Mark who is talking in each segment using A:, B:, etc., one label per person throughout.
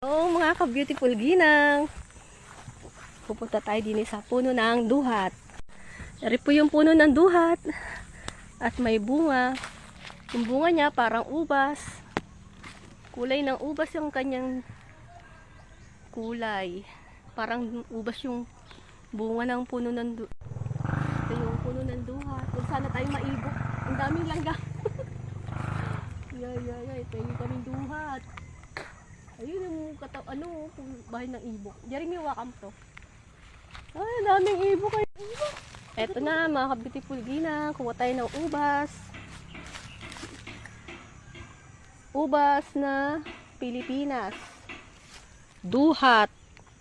A: Oh, mga ka-beautiful ginang. Pupunta tayo din sa puno ng duhat. Dari po yung puno ng duhat. At may bunga. Yung bunga niya parang ubas. Kulay ng ubas yung kanyang kulay. Parang ubas yung bunga ng puno ng duhat. Ito yung puno ng duhat. Kung sana tayo maibok. Ang daming langga. Ito yung kaming duhat. Ayun yung bahay ng ibok. Diyan may wakam to. Ay, daming ibok. Eto na mga ka-beautiful ginang. Kuha tayo ng ubas. Ubas na Pilipinas. Duhat.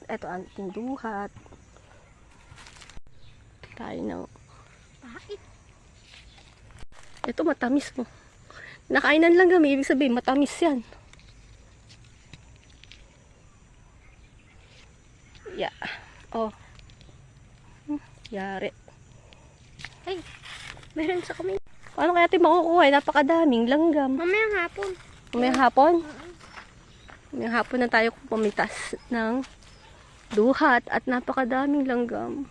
A: Eto ang ating duhat. Tayo ng pait. Eto matamis mo. Nakainan lang kami. Ibig sabihin matamis yan. Yeah. Oh. Yari.
B: Ay, meron sa kami.
A: Paano kaya tayo makukuha? Napakadaming langgam.
B: Mamayang hapon.
A: Mamayang hapon? Mamayang hapon na tayo pumitas ng duhat at napakadaming langgam.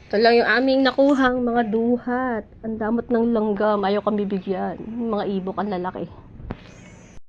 A: Ito lang yung aming nakuhang mga duhat. Ang damot ng langgam. Ayaw kami bigyan. Mga ibok ang lalaki.